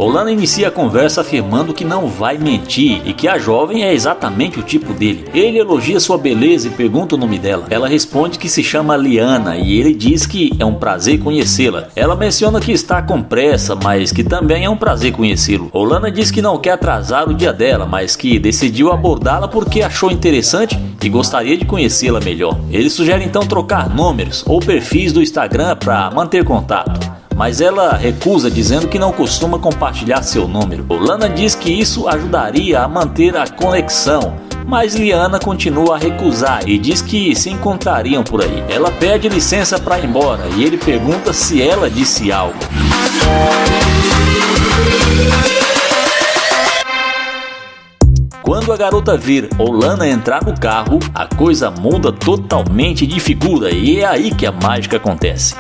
Olana inicia a conversa afirmando que não vai mentir e que a jovem é exatamente o tipo dele. Ele elogia sua beleza e pergunta o nome dela. Ela responde que se chama Liana e ele diz que é um prazer conhecê-la. Ela menciona que está com pressa, mas que também é um prazer conhecê-lo. Olana diz que não quer atrasar o dia dela, mas que decidiu abordá-la porque achou interessante e gostaria de conhecê-la melhor. Ele sugere então trocar números ou perfis do Instagram para manter contato, mas ela recusa, dizendo que não costuma compartilhar seu número. Olana diz que isso ajudaria a manter a conexão, mas Liana continua a recusar e diz que se encontrariam por aí. Ela pede licença para ir embora e ele pergunta se ela disse algo. Quando a garota vir Olana entrar no carro, a coisa muda totalmente de figura e é aí que a mágica acontece.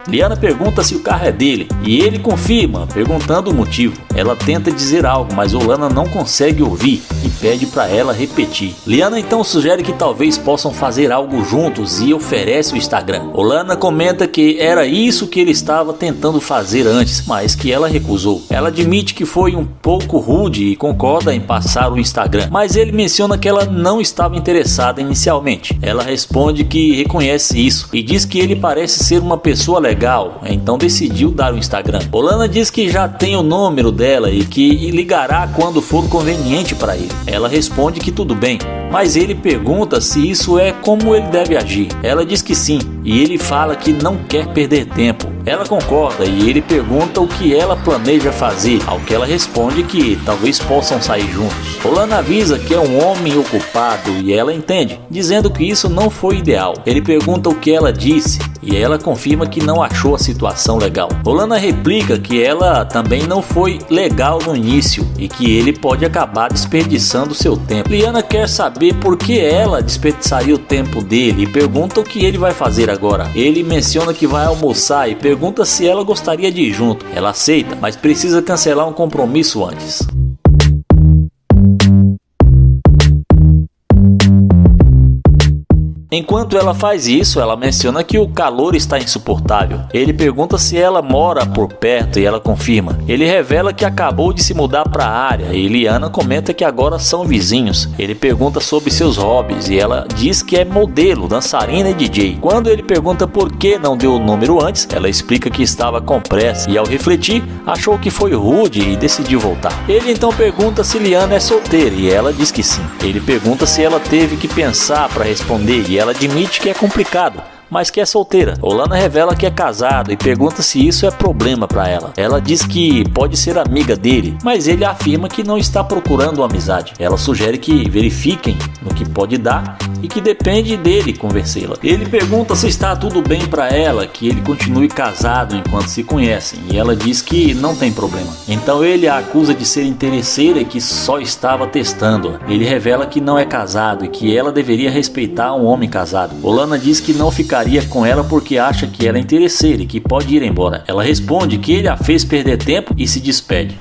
Liana pergunta se o carro é dele e ele confirma, perguntando o motivo. Ela tenta dizer algo, mas Olana não consegue ouvir e pede para ela repetir. Liana então sugere que talvez possam fazer algo juntos e oferece o Instagram. Olana comenta que era isso que ele estava tentando fazer antes, mas que ela recusou. Ela admite que foi um pouco rude e concorda em passar o Instagram, mas ele menciona que ela não estava interessada inicialmente. Ela responde que reconhece isso e diz que ele parece ser uma pessoa legal, então decidiu dar o Instagram. Olana diz que já tem o número dela e que ligará quando for conveniente para ele. Ela responde que tudo bem, mas ele pergunta se isso é como ele deve agir. Ela diz que sim, e ele fala que não quer perder tempo. Ela concorda e ele pergunta o que ela planeja fazer, ao que ela responde que talvez possam sair juntos. Olana avisa que é um homem ocupado e ela entende, dizendo que isso não foi ideal. Ele pergunta o que ela disse e ela confirma que não achou a situação legal. Olana replica que ela também não foi legal no início e que ele pode acabar desperdiçando seu tempo. Liana quer saber por que ela desperdiçaria o tempo dele e pergunta o que ele vai fazer agora. Ele menciona que vai almoçar e pergunta se ela gostaria de ir junto. Ela aceita, mas precisa cancelar um compromisso antes. Enquanto ela faz isso, ela menciona que o calor está insuportável. Ele pergunta se ela mora por perto e ela confirma. Ele revela que acabou de se mudar para a área e Liana comenta que agora são vizinhos. Ele pergunta sobre seus hobbies e ela diz que é modelo, dançarina e DJ. Quando ele pergunta por que não deu o número antes, ela explica que estava com pressa e ao refletir, achou que foi rude e decidiu voltar. Ele então pergunta se Liana é solteira e ela diz que sim. Ele pergunta se ela teve que pensar para responder e ela admite que é complicado, mas que é solteira. Olana revela que é casada e pergunta se isso é problema para ela. Ela diz que pode ser amiga dele, mas ele afirma que não está procurando uma amizade. Ela sugere que verifiquem no que pode dar e que depende dele convencê-la. Ele pergunta se está tudo bem para ela, que ele continue casado enquanto se conhecem, e ela diz que não tem problema. Então ele a acusa de ser interesseira e que só estava testando-a. Ele revela que não é casado e que ela deveria respeitar um homem casado. Olana diz que não ficaria com ela porque acha que ela é interesseira e que pode ir embora. Ela responde que ele a fez perder tempo e se despede.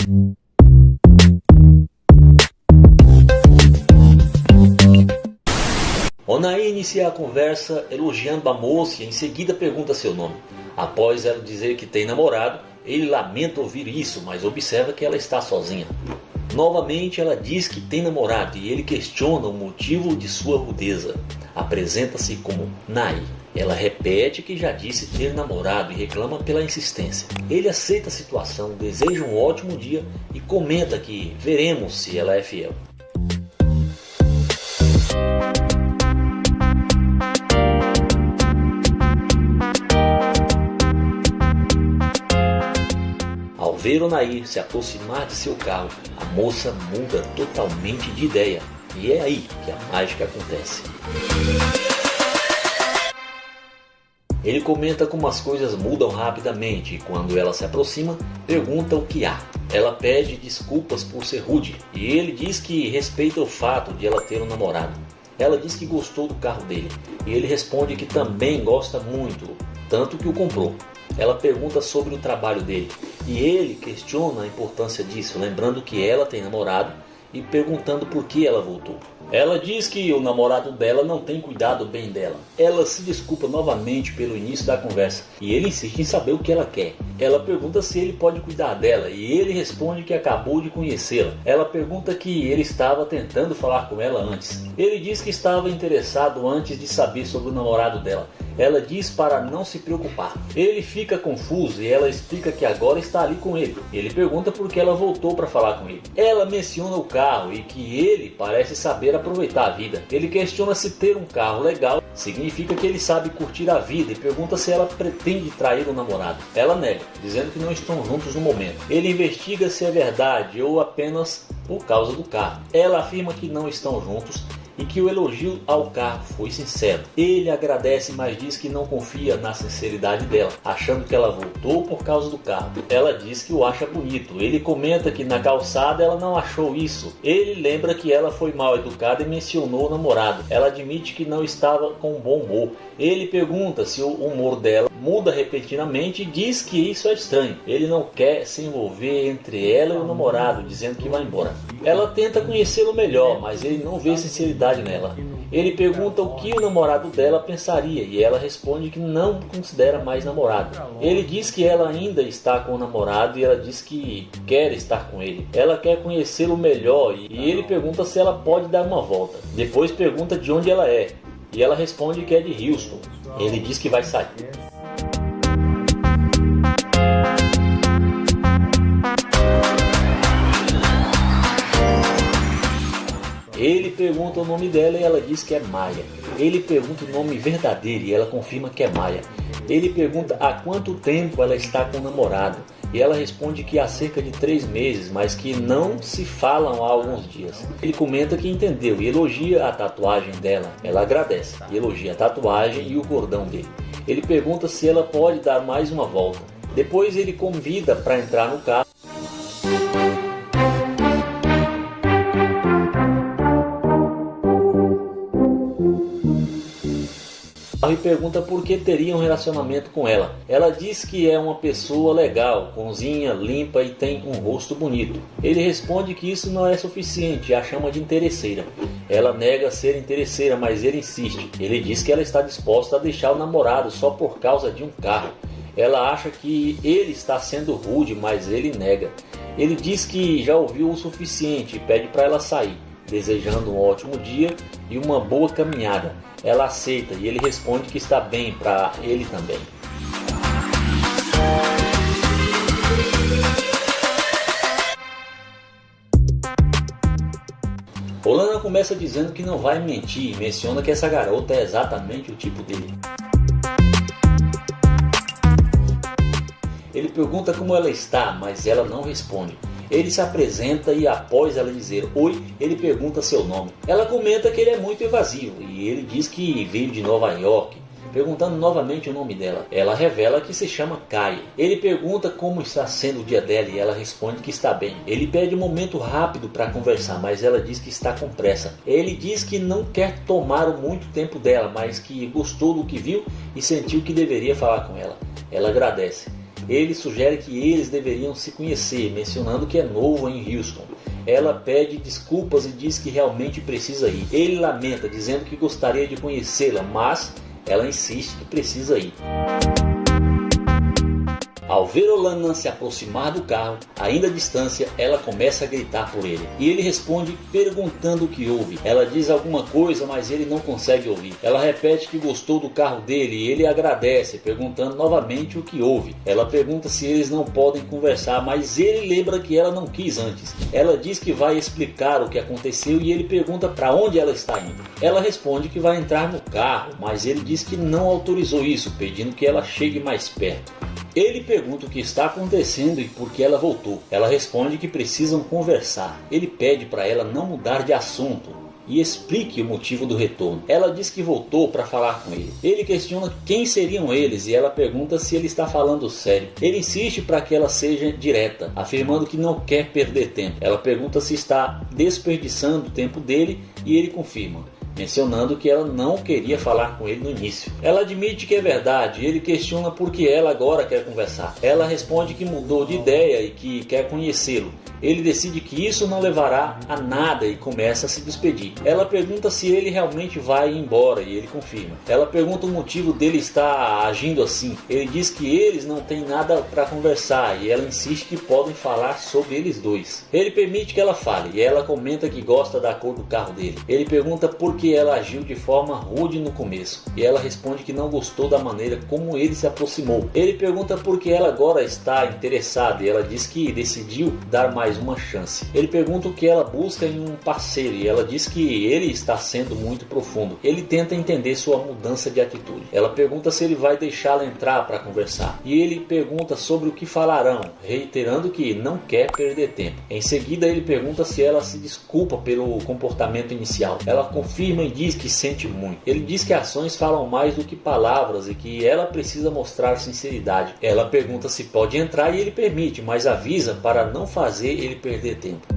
Onaí inicia a conversa elogiando a moça e em seguida pergunta seu nome. Após ela dizer que tem namorado, ele lamenta ouvir isso, mas observa que ela está sozinha. Novamente ela diz que tem namorado e ele questiona o motivo de sua rudeza. Apresenta-se como Nai. Ela repete que já disse ter namorado e reclama pela insistência. Ele aceita a situação, deseja um ótimo dia e comenta que veremos se ela é fiel. Ao ver Onaí se aproximar de seu carro, a moça muda totalmente de ideia e é aí que a mágica acontece. Ele comenta como as coisas mudam rapidamente e quando ela se aproxima, pergunta o que há. Ela pede desculpas por ser rude e ele diz que respeita o fato de ela ter um namorado. Ela diz que gostou do carro dele e ele responde que também gosta muito, tanto que o comprou. Ela pergunta sobre o trabalho dele e ele questiona a importância disso, lembrando que ela tem namorado e perguntando por que ela voltou. Ela diz que o namorado dela não tem cuidado bem dela. Ela se desculpa novamente pelo início da conversa e ele insiste em saber o que ela quer. Ela pergunta se ele pode cuidar dela e ele responde que acabou de conhecê-la. Ela pergunta que ele estava tentando falar com ela antes. Ele diz que estava interessado antes de saber sobre o namorado dela. Ela diz para não se preocupar. Ele fica confuso e ela explica que agora está ali com ele. Ele pergunta por que ela voltou para falar com ele. Ela menciona o carro e que ele parece saber aproveitar a vida. Ele questiona se ter um carro legal significa que ele sabe curtir a vida e pergunta se ela pretende trair o namorado. Ela nega, dizendo que não estão juntos no momento. Ele investiga se é verdade ou apenas por causa do carro. Ela afirma que não estão juntos e que o elogio ao carro foi sincero. Ele agradece, mas diz que não confia na sinceridade dela, achando que ela voltou por causa do carro. Ela diz que o acha bonito. Ele comenta que na calçada ela não achou isso. Ele lembra que ela foi mal educada e mencionou o namorado. Ela admite que não estava com bom humor. Ele pergunta se o humor dela muda repentinamente e diz que isso é estranho. Ele não quer se envolver entre ela e o namorado, dizendo que vai embora. Ela tenta conhecê-lo melhor, mas ele não vê sinceridade nela. Ele pergunta o que o namorado dela pensaria e ela responde que não considera mais namorado. Ele diz que ela ainda está com o namorado e ela diz que quer estar com ele. Ela quer conhecê-lo melhor e ele pergunta se ela pode dar uma volta. Depois pergunta de onde ela é e ela responde que é de Houston. Ele diz que vai sair. Ele pergunta o nome dela e ela diz que é Maia. Ele pergunta o nome verdadeiro e ela confirma que é Maia. Ele pergunta há quanto tempo ela está com o namorado e ela responde que há cerca de 3 meses, mas que não se falam há alguns dias. Ele comenta que entendeu e elogia a tatuagem dela. Ela agradece e elogia a tatuagem e o cordão dele. Ele pergunta se ela pode dar mais uma volta. Depois ele convida para entrar no carro. E pergunta por que teria um relacionamento com ela. Ela diz que é uma pessoa legal, cozinha, limpa e tem um rosto bonito. Ele responde que isso não é suficiente e a chama de interesseira. Ela nega ser interesseira, mas ele insiste. Ele diz que ela está disposta a deixar o namorado só por causa de um carro. Ela acha que ele está sendo rude, mas ele nega. Ele diz que já ouviu o suficiente e pede para ela sair, desejando um ótimo dia e uma boa caminhada. Ela aceita e ele responde que está bem para ele também. Olana começa dizendo que não vai mentir e menciona que essa garota é exatamente o tipo dele. Ele pergunta como ela está, mas ela não responde. Ele se apresenta e após ela dizer oi, ele pergunta seu nome. Ela comenta que ele é muito evasivo e ele diz que veio de Nova York, perguntando novamente o nome dela. Ela revela que se chama Kai. Ele pergunta como está sendo o dia dela e ela responde que está bem. Ele pede um momento rápido para conversar, mas ela diz que está com pressa. Ele diz que não quer tomar muito tempo dela, mas que gostou do que viu e sentiu que deveria falar com ela. Ela agradece. Ele sugere que eles deveriam se conhecer, mencionando que é novo em Houston. Ela pede desculpas e diz que realmente precisa ir. Ele lamenta, dizendo que gostaria de conhecê-la, mas ela insiste que precisa ir. Ao ver Olana se aproximar do carro, ainda à distância, ela começa a gritar por ele. E ele responde perguntando o que houve. Ela diz alguma coisa, mas ele não consegue ouvir. Ela repete que gostou do carro dele e ele agradece, perguntando novamente o que houve. Ela pergunta se eles não podem conversar, mas ele lembra que ela não quis antes. Ela diz que vai explicar o que aconteceu e ele pergunta para onde ela está indo. Ela responde que vai entrar no carro, mas ele diz que não autorizou isso, pedindo que ela chegue mais perto. Ele pergunta o que está acontecendo e por que ela voltou. Ela responde que precisam conversar. Ele pede para ela não mudar de assunto e explique o motivo do retorno. Ela diz que voltou para falar com ele. Ele questiona quem seriam eles e ela pergunta se ele está falando sério. Ele insiste para que ela seja direta, afirmando que não quer perder tempo. Ela pergunta se está desperdiçando o tempo dele e ele confirma. mencionando que ela não queria falar com ele no início. Ela admite que é verdade e ele questiona por que ela agora quer conversar. Ela responde que mudou de ideia e que quer conhecê-lo. Ele decide que isso não levará a nada e começa a se despedir. Ela pergunta se ele realmente vai embora e ele confirma. Ela pergunta o motivo dele estar agindo assim. Ele diz que eles não têm nada para conversar e ela insiste que podem falar sobre eles dois. Ele permite que ela fale e ela comenta que gosta da cor do carro dele. Ele pergunta por que ela agiu de forma rude no começo e ela responde que não gostou da maneira como ele se aproximou. Ele pergunta por que ela agora está interessada e ela diz que decidiu dar mais uma chance. Ele pergunta o que ela busca em um parceiro e ela diz que ele está sendo muito profundo. Ele tenta entender sua mudança de atitude. Ela pergunta se ele vai deixá-la entrar para conversar e ele pergunta sobre o que falarão, reiterando que não quer perder tempo. Em seguida ele pergunta se ela se desculpa pelo comportamento inicial. Ela confirma e diz que sente muito. Ele diz que ações falam mais do que palavras e que ela precisa mostrar sinceridade. Ela pergunta se pode entrar e ele permite, mas avisa para não fazer ele perder tempo.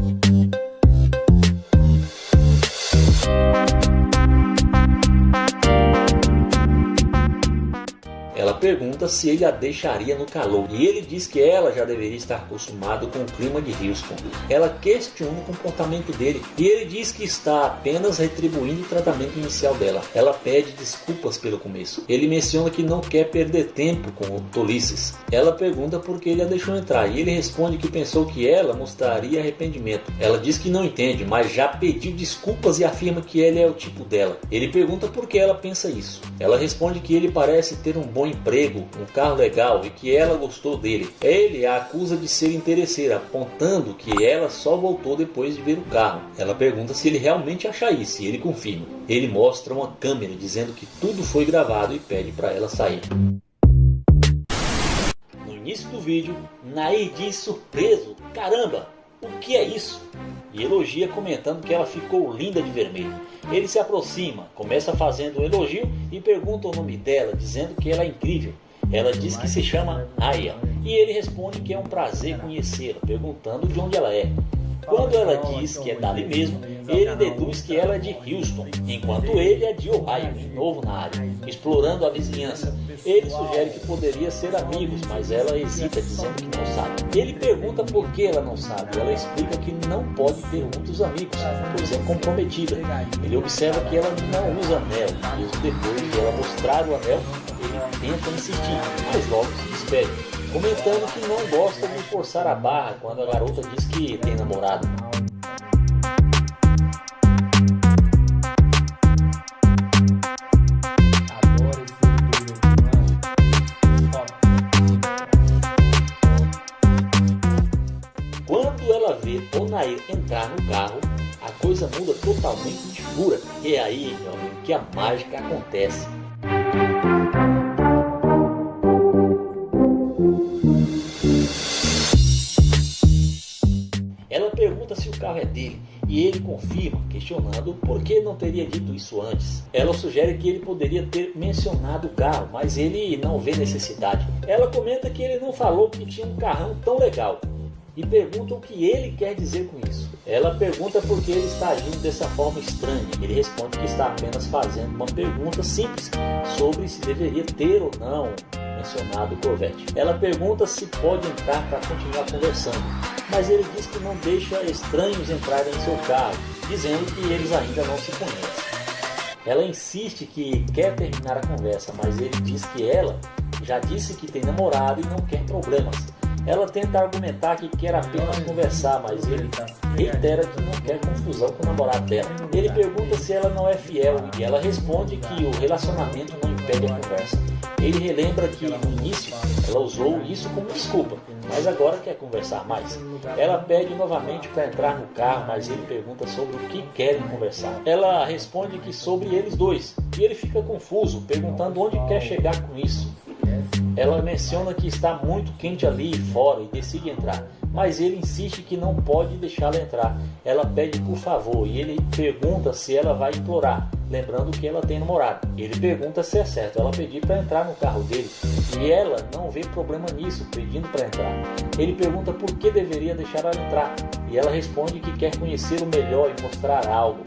Ela pergunta se ele a deixaria no calor e ele diz que ela já deveria estar acostumado com o clima de Houston. Ela questiona o comportamento dele e ele diz que está apenas retribuindo o tratamento inicial dela. Ela pede desculpas pelo começo. Ele menciona que não quer perder tempo com tolices. Ela pergunta por que ele a deixou entrar e ele responde que pensou que ela mostraria arrependimento. Ela diz que não entende, mas já pediu desculpas e afirma que ele é o tipo dela. Ele pergunta por que ela pensa isso. Ela responde que ele parece ter um bom emprego, um carro legal e que ela gostou dele. Ele a acusa de ser interesseira, apontando que ela só voltou depois de ver o carro. Ela pergunta se ele realmente acha isso e ele confirma. Ele mostra uma câmera dizendo que tudo foi gravado e pede para ela sair. No início do vídeo, Nair diz surpreso: "Caramba, o que é isso?" E elogia comentando que ela ficou linda de vermelho. Ele se aproxima, começa fazendo um elogio e pergunta o nome dela, dizendo que ela é incrível. Ela diz que se chama Aya e ele responde que é um prazer conhecê-la, perguntando de onde ela é. Quando ela diz que é dali mesmo, ele deduz que ela é de Houston, enquanto ele é de Ohio, novo na área, explorando a vizinhança. Ele sugere que poderia ser amigos, mas ela hesita, dizendo que não sabe. Ele pergunta por que ela não sabe. Ela explica que não pode ter muitos amigos, pois é comprometida. Ele observa que ela não usa anel, mesmo depois de ela mostrar o anel, ele tenta insistir, mas logo se despede, comentando que não gosta de forçar a barra quando a garota diz que tem namorado. Quando ela vê Onair entrar no carro, a coisa muda totalmente de figura. E é aí, meu amigo, que a mágica acontece. Ela pergunta se o carro é dele e ele confirma, questionando por que não teria dito isso antes. Ela sugere que ele poderia ter mencionado o carro, mas ele não vê necessidade. Ela comenta que ele não falou que tinha um carrão tão legal e pergunta o que ele quer dizer com isso. Ela pergunta por que ele está agindo dessa forma estranha. Ele responde que está apenas fazendo uma pergunta simples sobre se deveria ter ou não mencionado o Corvette. Ela pergunta se pode entrar para continuar conversando, mas ele diz que não deixa estranhos entrarem em seu carro, dizendo que eles ainda não se conhecem. Ela insiste que quer terminar a conversa, mas ele diz que ela já disse que tem namorado e não quer problemas. Ela tenta argumentar que quer apenas conversar, mas ele reitera que não quer confusão com o namorado dela. Ele pergunta se ela não é fiel e ela responde que o relacionamento não impede a conversa. Ele relembra que no início ela usou isso como desculpa, mas agora quer conversar mais. Ela pede novamente para entrar no carro, mas ele pergunta sobre o que querem conversar. Ela responde que sobre eles dois, e ele fica confuso, perguntando onde quer chegar com isso. Ela menciona que está muito quente ali fora e decide entrar, mas ele insiste que não pode deixá-la entrar. Ela pede por favor e ele pergunta se ela vai implorar, lembrando que ela tem namorado. Ele pergunta se é certo ela pedir para entrar no carro dele e ela não vê problema nisso, pedindo para entrar. Ele pergunta por que deveria deixar ela entrar e ela responde que quer conhecê-lo melhor e mostrar algo.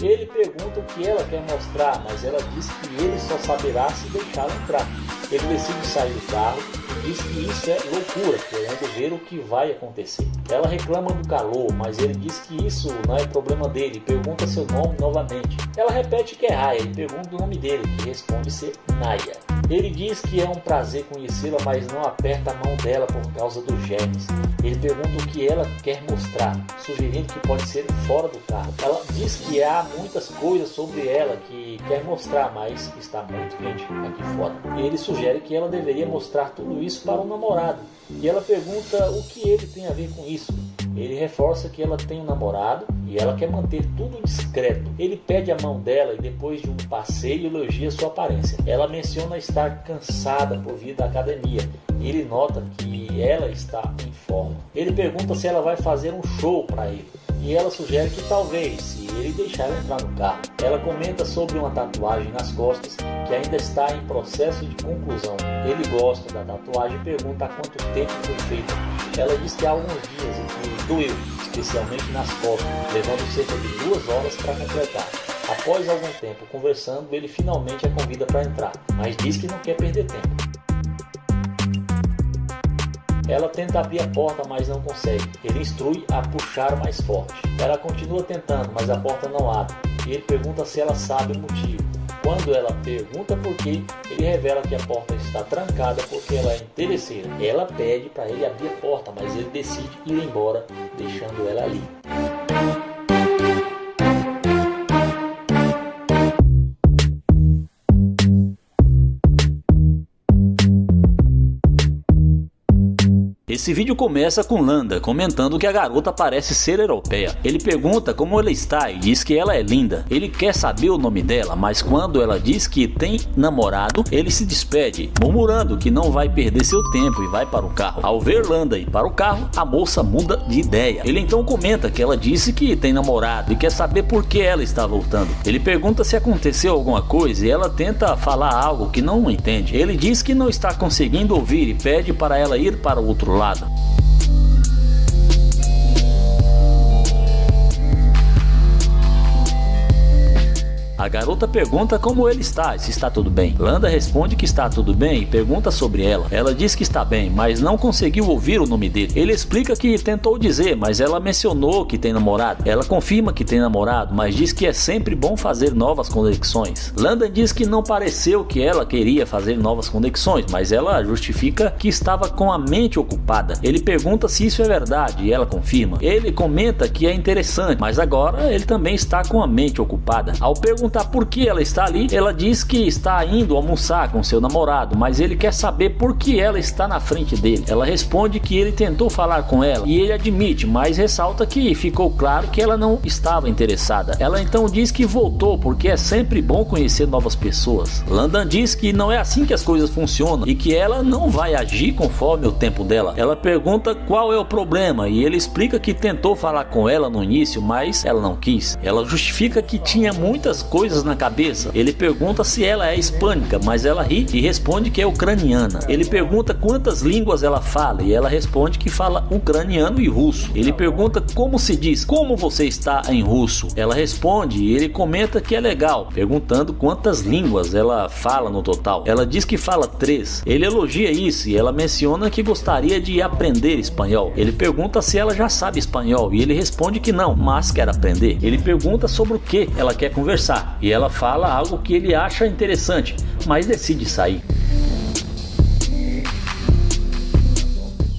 Ele pergunta o que ela quer mostrar, mas ela diz que ele só saberá se deixá-la entrar. Ele decide sair do carro e diz que isso é loucura, querendo ver o que vai acontecer. Ela reclama do calor, mas ele diz que isso não é problema dele e pergunta seu nome novamente. Ela repete que é Raya e pergunta o nome dele, que responde ser Naya. Ele diz que é um prazer conhecê-la, mas não aperta a mão dela por causa dos germes. Ele pergunta o que ela quer mostrar, sugerindo que pode ser fora do carro. Ela diz que há muitas coisas sobre ela que quer mostrar, mas está muito quente aqui fora. Ele sugere que ela deveria mostrar tudo isso para o namorado. E ela pergunta o que ele tem a ver com isso. Ele reforça que ela tem um namorado e ela quer manter tudo discreto. Ele pede a mão dela e depois de um passeio elogia sua aparência. Ela menciona estar cansada por vir da academia. Ele nota que ela está em forma. Ele pergunta se ela vai fazer um show para ele. E ela sugere que talvez, se ele deixar ela entrar no carro. Ela comenta sobre uma tatuagem nas costas que ainda está em processo de conclusão. Ele gosta da tatuagem e pergunta há quanto tempo foi feita. Ela diz que há alguns dias e que doeu, especialmente nas costas, levando cerca de 2 horas para completar. Após algum tempo conversando, ele finalmente a convida para entrar, mas diz que não quer perder tempo. Ela tenta abrir a porta, mas não consegue. Ele instrui a puxar mais forte. Ela continua tentando, mas a porta não abre. E ele pergunta se ela sabe o motivo. Quando ela pergunta por quê, ele revela que a porta está trancada porque ela é interesseira. Ela pede para ele abrir a porta, mas ele decide ir embora, deixando ela ali. Esse vídeo começa com Landa comentando que a garota parece ser europeia. Ele pergunta como ela está e diz que ela é linda. Ele quer saber o nome dela, mas quando ela diz que tem namorado, ele se despede, murmurando que não vai perder seu tempo e vai para o carro. Ao ver Landa ir para o carro, a moça muda de ideia. Ele então comenta que ela disse que tem namorado e quer saber por que ela está voltando. Ele pergunta se aconteceu alguma coisa e ela tenta falar algo que não entende. Ele diz que não está conseguindo ouvir e pede para ela ir para o outro lado. A garota pergunta como ele está e se está tudo bem. Landa responde que está tudo bem e pergunta sobre ela. Ela diz que está bem, mas não conseguiu ouvir o nome dele. Ele explica que tentou dizer, mas ela mencionou que tem namorado. Ela confirma que tem namorado, mas diz que é sempre bom fazer novas conexões. Landa diz que não pareceu que ela queria fazer novas conexões, mas ela justifica que estava com a mente ocupada. Ele pergunta se isso é verdade e ela confirma. Ele comenta que é interessante, mas agora ele também está com a mente ocupada. Ao perguntar por que ela está ali, ela diz que está indo almoçar com seu namorado, mas ele quer saber por que ela está na frente dele. Ela responde que ele tentou falar com ela e ele admite, mas ressalta que ficou claro que ela não estava interessada. Ela então diz que voltou porque é sempre bom conhecer novas pessoas. Landa diz que não é assim que as coisas funcionam e que ela não vai agir conforme o tempo dela. Ela pergunta qual é o problema e ele explica que tentou falar com ela no início, mas ela não quis. Ela justifica que tinha muitas coisas na cabeça. Ele pergunta se ela é hispânica, mas ela ri e responde que é ucraniana. Ele pergunta quantas línguas ela fala e ela responde que fala ucraniano e russo. Ele pergunta como se diz, como você está em russo? Ela responde e ele comenta que é legal, perguntando quantas línguas ela fala no total. Ela diz que fala 3. Ele elogia isso e ela menciona que gostaria de aprender espanhol. Ele pergunta se ela já sabe espanhol e ele responde que não, mas quer aprender. Ele pergunta sobre o que ela quer conversar e ela fala algo que ele acha interessante, mas decide sair.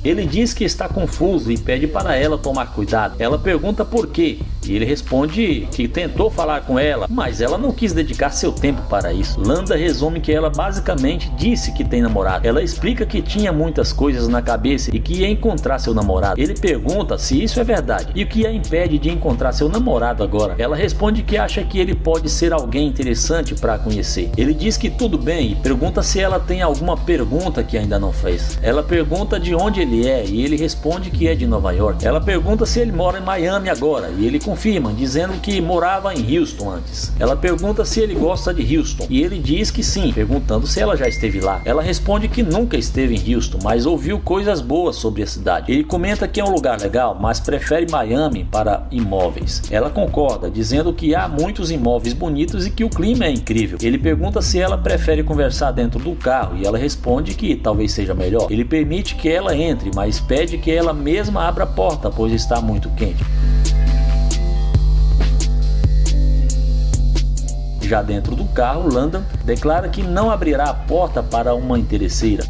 Ele diz que está confuso e pede para ela tomar cuidado. Ela pergunta por quê e ele responde que tentou falar com ela, mas ela não quis dedicar seu tempo para isso. Landa resume que ela basicamente disse que tem namorado. Ela explica que tinha muitas coisas na cabeça e que ia encontrar seu namorado. Ele pergunta se isso é verdade e o que a impede de encontrar seu namorado agora. Ela responde que acha que ele pode ser alguém interessante para conhecer. Ele diz que tudo bem e pergunta se ela tem alguma pergunta que ainda não fez. Ela pergunta de onde ele é e ele responde que é de Nova York. Ela pergunta se ele mora em Miami agora e ele confirma confirma, dizendo que morava em Houston antes. Ela pergunta se ele gosta de Houston e ele diz que sim, perguntando se ela já esteve lá. Ela responde que nunca esteve em Houston, mas ouviu coisas boas sobre a cidade. Ele comenta que é um lugar legal, mas prefere Miami para imóveis. Ela concorda, dizendo que há muitos imóveis bonitos e que o clima é incrível. Ele pergunta se ela prefere conversar dentro do carro e ela responde que talvez seja melhor. Ele permite que ela entre, mas pede que ela mesma abra a porta, pois está muito quente. Já dentro do carro, Landon declara que não abrirá a porta para uma interesseira.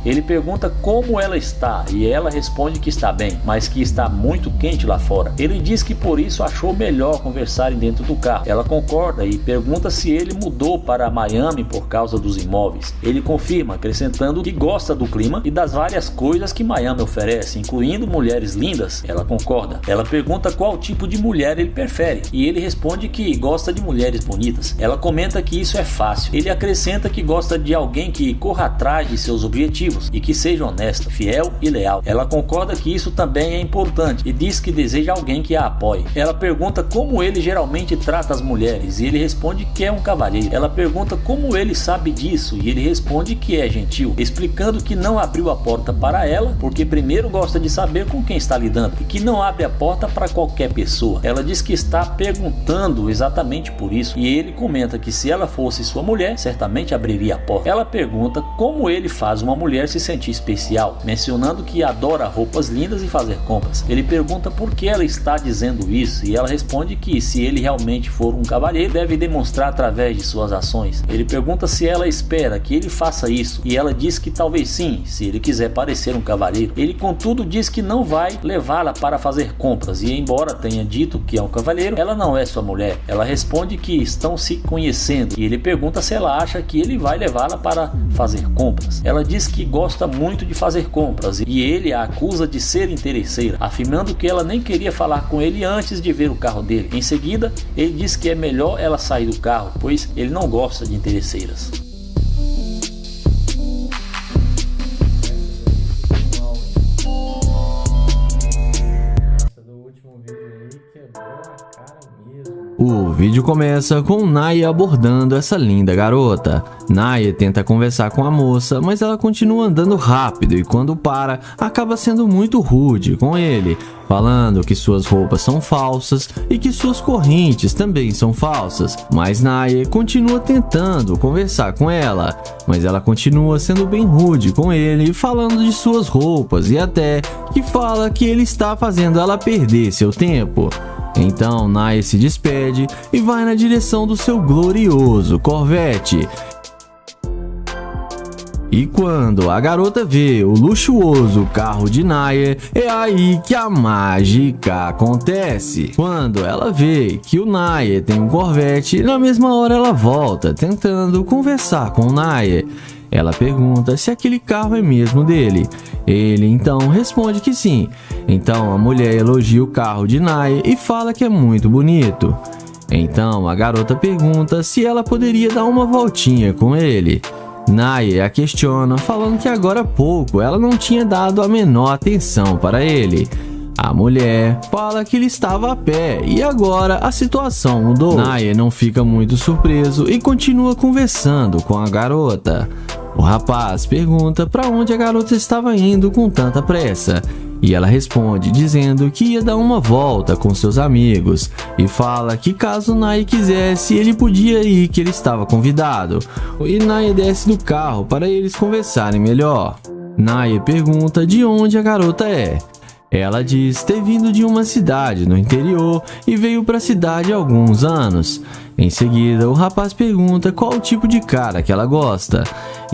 Ele pergunta como ela está e ela responde que está bem, mas que está muito quente lá fora. Ele diz que por isso achou melhor conversarem dentro do carro. Ela concorda e pergunta se ele mudou para Miami por causa dos imóveis. Ele confirma, acrescentando que gosta do clima e das várias coisas que Miami oferece, incluindo mulheres lindas. Ela concorda. Ela pergunta qual tipo de mulher ele prefere e ele responde que gosta de mulheres bonitas. Ela comenta que isso é fácil. Ele acrescenta que gosta de alguém que corra atrás de seus objetivos e que seja honesta, fiel e leal. Ela concorda que isso também é importante e diz que deseja alguém que a apoie. Ela pergunta como ele geralmente trata as mulheres e ele responde que é um cavalheiro. Ela pergunta como ele sabe disso e ele responde que é gentil, explicando que não abriu a porta para ela porque primeiro gosta de saber com quem está lidando e que não abre a porta para qualquer pessoa. Ela diz que está perguntando exatamente por isso e ele comenta que se ela fosse sua mulher, certamente abriria a porta. Ela pergunta como ele faz uma mulher se sentir especial, mencionando que adora roupas lindas e fazer compras. Ele pergunta por que ela está dizendo isso e ela responde que se ele realmente for um cavalheiro, deve demonstrar através de suas ações. Ele pergunta se ela espera que ele faça isso e ela diz que talvez sim, se ele quiser parecer um cavalheiro. Ele contudo diz que não vai levá-la para fazer compras e embora tenha dito que é um cavalheiro, ela não é sua mulher. Ela responde que estão se conhecendo e ele pergunta se ela acha que ele vai levá-la para fazer compras. Ela diz que gosta muito de fazer compras e ele a acusa de ser interesseira, afirmando que ela nem queria falar com ele antes de ver o carro dele. Em seguida, ele diz que é melhor ela sair do carro, pois ele não gosta de interesseiras. O vídeo começa com Naya abordando essa linda garota. Naya tenta conversar com a moça, mas ela continua andando rápido e quando para, acaba sendo muito rude com ele, falando que suas roupas são falsas e que suas correntes também são falsas. Mas Naya continua tentando conversar com ela, mas ela continua sendo bem rude com ele, falando de suas roupas e até que fala que ele está fazendo ela perder seu tempo. Então Naya se despede e vai na direção do seu glorioso Corvette. E quando a garota vê o luxuoso carro de Naya, é aí que a mágica acontece. Quando ela vê que o Naya tem um Corvette, na mesma hora ela volta tentando conversar com o Naya. Ela pergunta se aquele carro é mesmo dele. Ele então responde que sim. Então a mulher elogia o carro de Naya e fala que é muito bonito. Então a garota pergunta se ela poderia dar uma voltinha com ele. Naya a questiona, falando que agora há pouco ela não tinha dado a menor atenção para ele. A mulher fala que ele estava a pé e agora a situação mudou. Naya não fica muito surpreso e continua conversando com a garota. O rapaz pergunta para onde a garota estava indo com tanta pressa e ela responde dizendo que ia dar uma volta com seus amigos e fala que caso Naya quisesse ele podia ir, que ele estava convidado. E Naya desce do carro para eles conversarem melhor. Naya pergunta de onde a garota é. Ela diz ter vindo de uma cidade no interior e veio para a cidade há alguns anos. Em seguida, o rapaz pergunta qual o tipo de cara que ela gosta.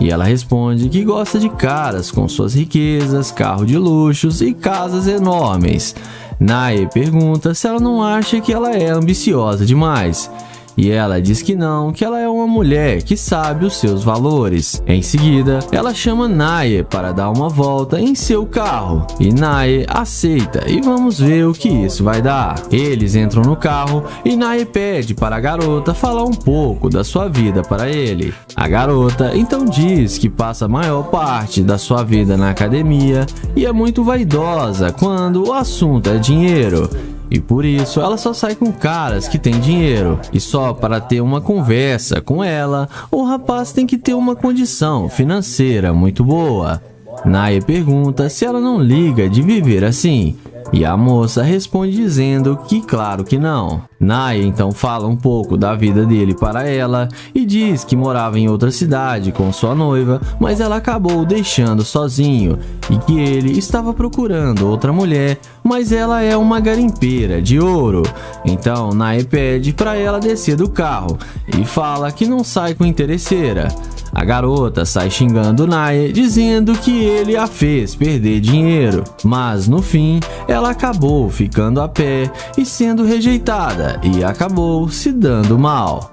E ela responde que gosta de caras com suas riquezas, carro de luxos e casas enormes. Naya pergunta se ela não acha que ela é ambiciosa demais. E ela diz que não, que ela é uma mulher que sabe os seus valores. Em seguida, ela chama Naye para dar uma volta em seu carro. E Naye aceita e vamos ver o que isso vai dar. Eles entram no carro e Naye pede para a garota falar um pouco da sua vida para ele. A garota então diz que passa a maior parte da sua vida na academia e é muito vaidosa quando o assunto é dinheiro. E por isso ela só sai com caras que têm dinheiro. E só para ter uma conversa com ela, o rapaz tem que ter uma condição financeira muito boa. Naye pergunta se ela não liga de viver assim. E a moça responde dizendo que claro que não. Naye então fala um pouco da vida dele para ela e diz que morava em outra cidade com sua noiva, mas ela acabou o deixando sozinho e que ele estava procurando outra mulher, mas ela é uma garimpeira de ouro. Então Naye pede para ela descer do carro e fala que não sai com interesseira. A garota sai xingando Naye, dizendo que ele a fez perder dinheiro, mas no fim ela acabou ficando a pé e sendo rejeitada e acabou se dando mal.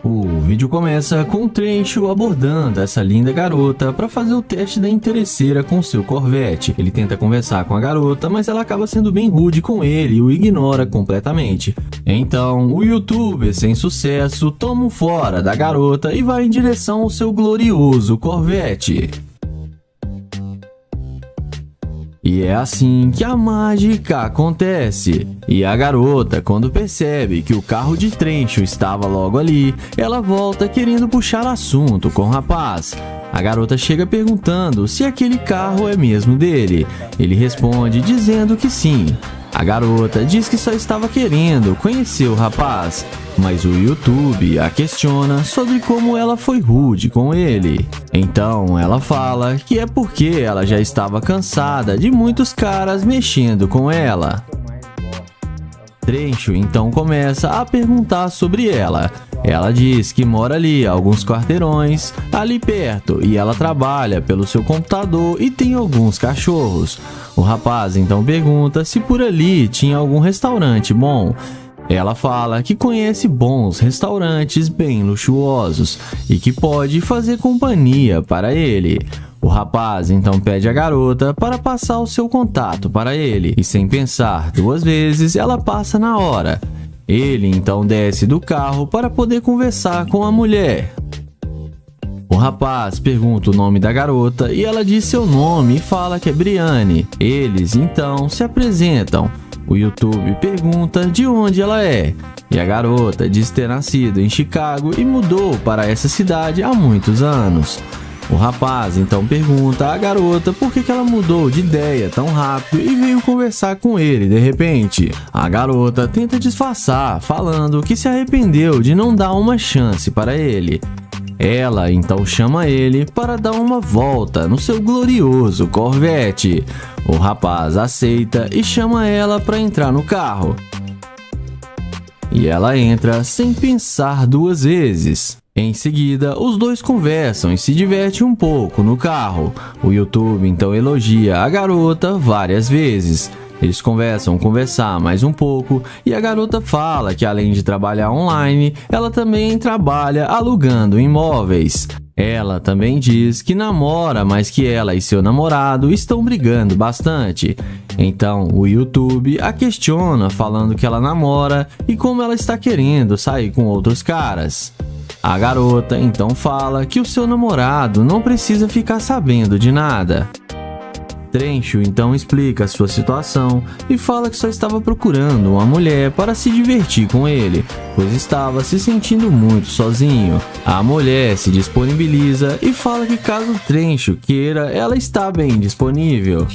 O vídeo começa com o Trencho abordando essa linda garota para fazer o teste da interesseira com seu Corvette. Ele tenta conversar com a garota, mas ela acaba sendo bem rude com ele e o ignora completamente. Então, o youtuber sem sucesso toma um fora da garota e vai em direção ao seu glorioso Corvette. E é assim que a mágica acontece. E a garota, quando percebe que o carro de Trencho estava logo ali, ela volta querendo puxar assunto com o rapaz. A garota chega perguntando se aquele carro é mesmo dele. Ele responde dizendo que sim. A garota diz que só estava querendo conhecer o rapaz, mas o YouTube a questiona sobre como ela foi rude com ele. Então ela fala que é porque ela já estava cansada de muitos caras mexendo com ela. Trencho então começa a perguntar sobre ela. Ela diz que mora ali a alguns quarteirões, ali perto, e ela trabalha pelo seu computador e tem alguns cachorros. O rapaz então pergunta se por ali tinha algum restaurante bom. Ela fala que conhece bons restaurantes bem luxuosos e que pode fazer companhia para ele. O rapaz então pede a garota para passar o seu contato para ele e sem pensar duas vezes ela passa na hora. Ele então desce do carro para poder conversar com a mulher. O rapaz pergunta o nome da garota e ela diz seu nome e fala que é Briane. Eles então se apresentam. O YouTube pergunta de onde ela é. E a garota diz ter nascido em Chicago e mudou para essa cidade há muitos anos. O rapaz então pergunta à garota por que ela mudou de ideia tão rápido e veio conversar com ele de repente. A garota tenta disfarçar, falando que se arrependeu de não dar uma chance para ele. Ela então chama ele para dar uma volta no seu glorioso Corvette. O rapaz aceita e chama ela para entrar no carro. E ela entra sem pensar duas vezes. Em seguida, os dois conversam e se divertem um pouco no carro. O YouTube então elogia a garota várias vezes. Eles conversar mais um pouco e a garota fala que além de trabalhar online, ela também trabalha alugando imóveis. Ela também diz que namora, mas que ela e seu namorado estão brigando bastante. Então o YouTube a questiona falando que ela namora e como ela está querendo sair com outros caras. A garota então fala que o seu namorado não precisa ficar sabendo de nada. Trencho então explica sua situação e fala que só estava procurando uma mulher para se divertir com ele, pois estava se sentindo muito sozinho. A mulher se disponibiliza e fala que caso Trencho queira, ela está bem disponível.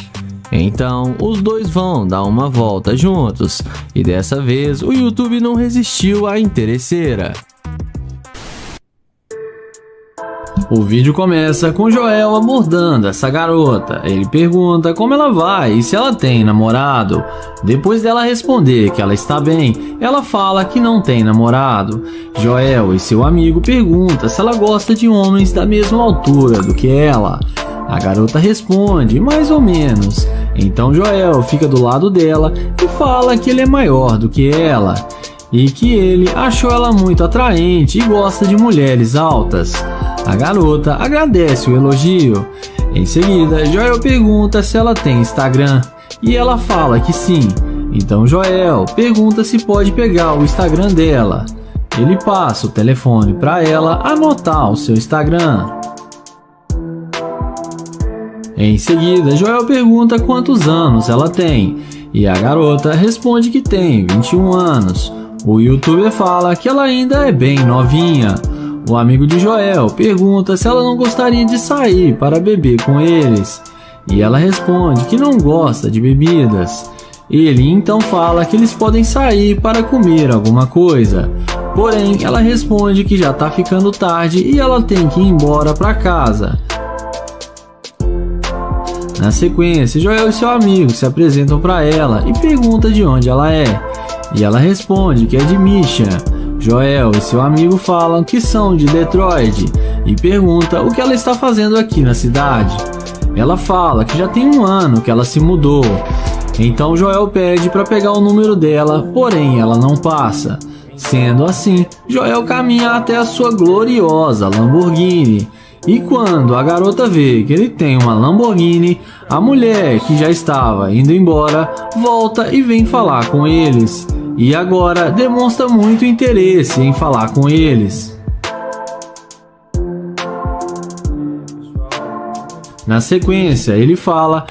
Então, os dois vão dar uma volta juntos, e dessa vez o YouTube não resistiu à interesseira. O vídeo começa com Joel abordando essa garota. Ele pergunta como ela vai e se ela tem namorado. Depois dela responder que ela está bem, ela fala que não tem namorado. Joel e seu amigo perguntam se ela gosta de homens da mesma altura do que ela. A garota responde, mais ou menos. Então Joel fica do lado dela e fala que ele é maior do que ela. e que ele achou ela muito atraente e gosta de mulheres altas. A garota agradece o elogio. Em seguida, Joel pergunta se ela tem Instagram e ela fala que sim. Então Joel pergunta se pode pegar o Instagram dela. Ele passa o telefone para ela anotar o seu Instagram. Em seguida, Joel pergunta quantos anos ela tem e a garota responde que tem 21 anos. O youtuber fala que ela ainda é bem novinha. O amigo de Joel pergunta se ela não gostaria de sair para beber com eles e ela responde que não gosta de bebidas. Ele então fala que eles podem sair para comer alguma coisa, porém ela responde que já tá ficando tarde e ela tem que ir embora para casa. Na sequência, Joel e seu amigo se apresentam para ela e perguntam de onde ela é, e ela responde que é de Michigan. Joel e seu amigo falam que são de Detroit e pergunta o que ela está fazendo aqui na cidade. Ela fala que já tem um ano que ela se mudou. Então Joel pede para pegar o número dela, porém ela não passa. Sendo assim, Joel caminha até a sua gloriosa Lamborghini. E quando a garota vê que ele tem uma Lamborghini, a mulher que já estava indo embora volta e vem falar com eles. E agora demonstra muito interesse em falar com eles. Na sequência, ela fala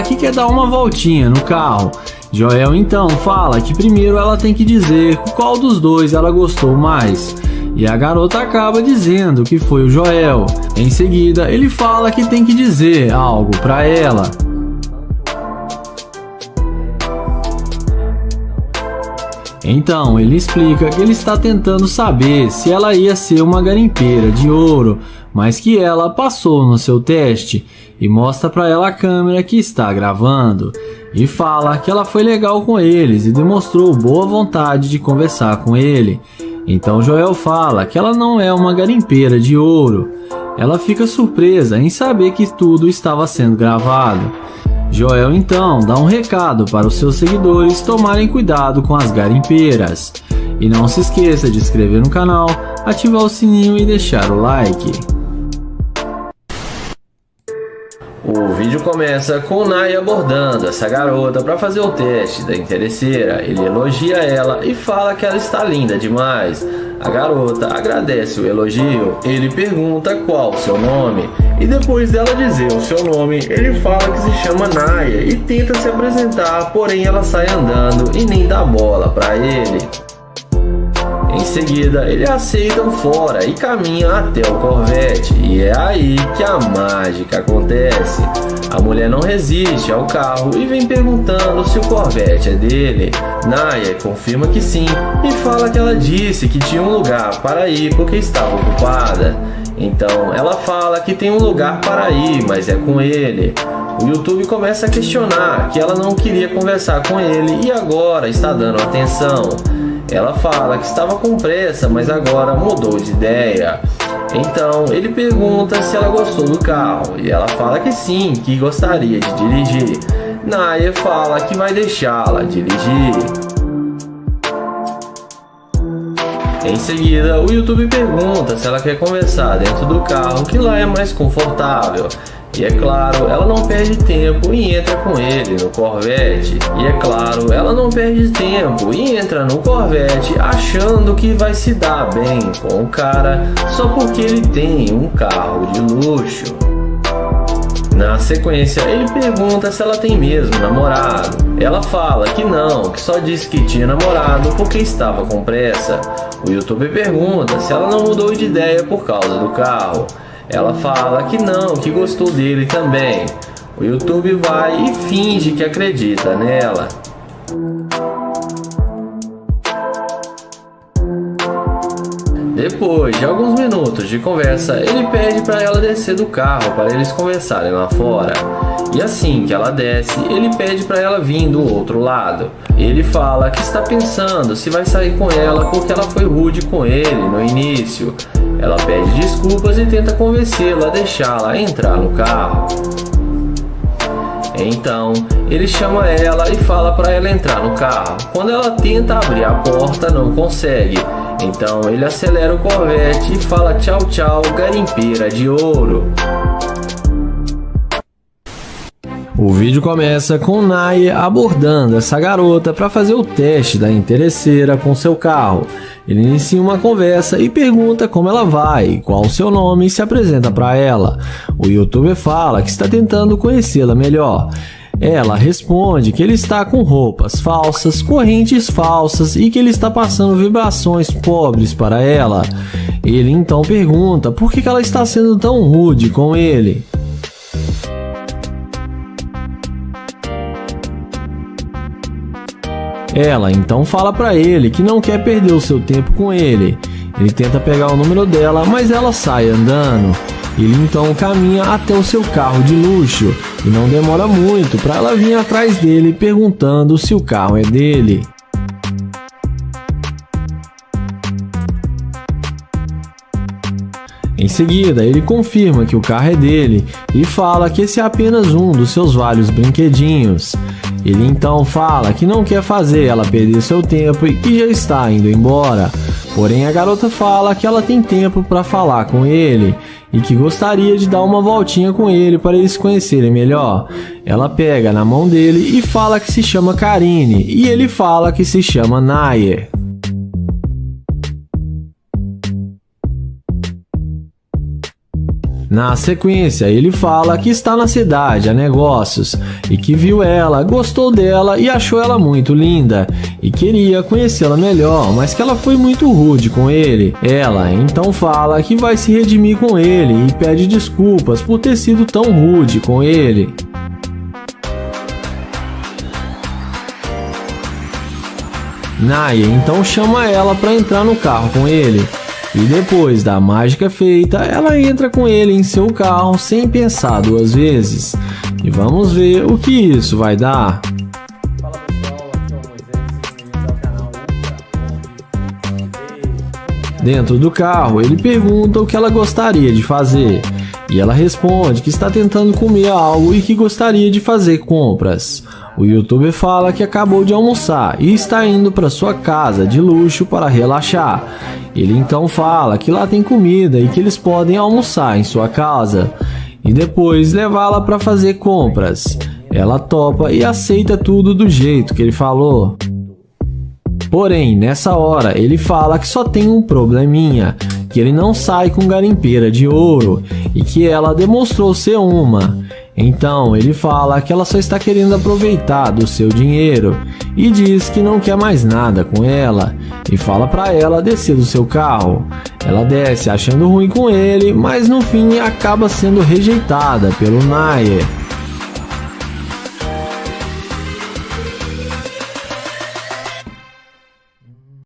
que quer dar uma voltinha no carro. Joel então fala que primeiro ela tem que dizer qual dos dois ela gostou mais. E a garota acaba dizendo que foi o Joel. Em seguida, ele fala que tem que dizer algo para ela. Então ele explica que ele está tentando saber se ela ia ser uma garimpeira de ouro, mas que ela passou no seu teste, e mostra para ela a câmera que está gravando, e fala que ela foi legal com eles e demonstrou boa vontade de conversar com ele. Então Joel fala que ela não é uma garimpeira de ouro. Ela fica surpresa em saber que tudo estava sendo gravado. Joel então dá um recado para os seus seguidores tomarem cuidado com as garimpeiras. E não se esqueça de se inscrever no canal, ativar o sininho e deixar o like. O vídeo começa com o Naya abordando essa garota para fazer o teste da interesseira. Ele elogia ela e fala que ela está linda demais. A garota agradece o elogio. Ele pergunta qual o seu nome e depois dela dizer o seu nome, ele fala que se chama Naya e tenta se apresentar, porém ela sai andando e nem dá bola para ele. Em seguida, ele aceita fora e caminha até o Corvette, e é aí que a mágica acontece. A mulher não resiste ao carro e vem perguntando se o Corvette é dele. Naya confirma que sim e fala que ela disse que tinha um lugar para ir porque estava ocupada. Então ela fala que tem um lugar para ir, mas é com ele. O YouTube começa a questionar que ela não queria conversar com ele e agora está dando atenção. Ela fala que estava com pressa, mas agora mudou de ideia. Então ele pergunta se ela gostou do carro e ela fala que sim, que gostaria de dirigir. Naya fala que vai deixá-la dirigir. Em seguida, o YouTube pergunta se ela quer conversar dentro do carro, que lá é mais confortável. E é claro, ela não perde tempo e entra com ele no Corvette. Achando que vai se dar bem com o cara só porque ele tem um carro de luxo. Na sequência, ele pergunta se ela tem mesmo namorado. Ela fala que não, que só disse que tinha namorado porque estava com pressa. O YouTuber pergunta se ela não mudou de ideia por causa do carro. Ela fala que não, que gostou dele também. O YouTube vai e finge que acredita nela. Depois de alguns minutos de conversa, ele pede para ela descer do carro para eles conversarem lá fora. E assim que ela desce, ele pede para ela vir do outro lado. Ele fala que está pensando se vai sair com ela porque ela foi rude com ele no início. Ela pede desculpas e tenta convencê-lo a deixá-la entrar no carro. Então, ele chama ela e fala para ela entrar no carro. Quando ela tenta abrir a porta, não consegue. Então, ele acelera o Corvette e fala tchau tchau, garimpeira de ouro. O vídeo começa com Nair abordando essa garota para fazer o teste da interesseira com seu carro. Ele inicia uma conversa e pergunta como ela vai, qual o seu nome e se apresenta para ela. O youtuber fala que está tentando conhecê-la melhor. Ela responde que ele está com roupas falsas, correntes falsas e que ele está passando vibrações pobres para ela. Ele então pergunta por que ela está sendo tão rude com ele. Ela então fala para ele que não quer perder o seu tempo com ele. Ele tenta pegar o número dela, mas ela sai andando. Ele então caminha até o seu carro de luxo e não demora muito para ela vir atrás dele perguntando se o carro é dele. Em seguida, ele confirma que o carro é dele e fala que esse é apenas um dos seus vários brinquedinhos. Ele então fala que não quer fazer ela perder seu tempo e que já está indo embora. Porém, a garota fala que ela tem tempo para falar com ele e que gostaria de dar uma voltinha com ele para eles se conhecerem melhor. Ela pega na mão dele e fala que se chama Karine e ele fala que se chama Nair. Na sequência, ele fala que está na cidade a negócios e que viu ela, gostou dela e achou ela muito linda e queria conhecê-la melhor, mas que ela foi muito rude com ele. Ela então fala que vai se redimir com ele e pede desculpas por ter sido tão rude com ele. Nair então chama ela para entrar no carro com ele. E depois da mágica feita, ela entra com ele em seu carro sem pensar duas vezes. E vamos ver o que isso vai dar. Fala pessoal, aqui é o Moisés, bem-vindo ao canal Ultra. Dentro do carro, ele pergunta o que ela gostaria de fazer. E ela responde que está tentando comer algo e que gostaria de fazer compras. O youtuber fala que acabou de almoçar e está indo para sua casa de luxo para relaxar. Ele então fala que lá tem comida e que eles podem almoçar em sua casa e depois levá-la para fazer compras. Ela topa e aceita tudo do jeito que ele falou. Porém, nessa hora, ele fala que só tem um probleminha, que ele não sai com garimpeira de ouro e que ela demonstrou ser uma. Então, ele fala que ela só está querendo aproveitar do seu dinheiro e diz que não quer mais nada com ela e fala para ela descer do seu carro. Ela desce achando ruim com ele, mas no fim acaba sendo rejeitada pelo Nair.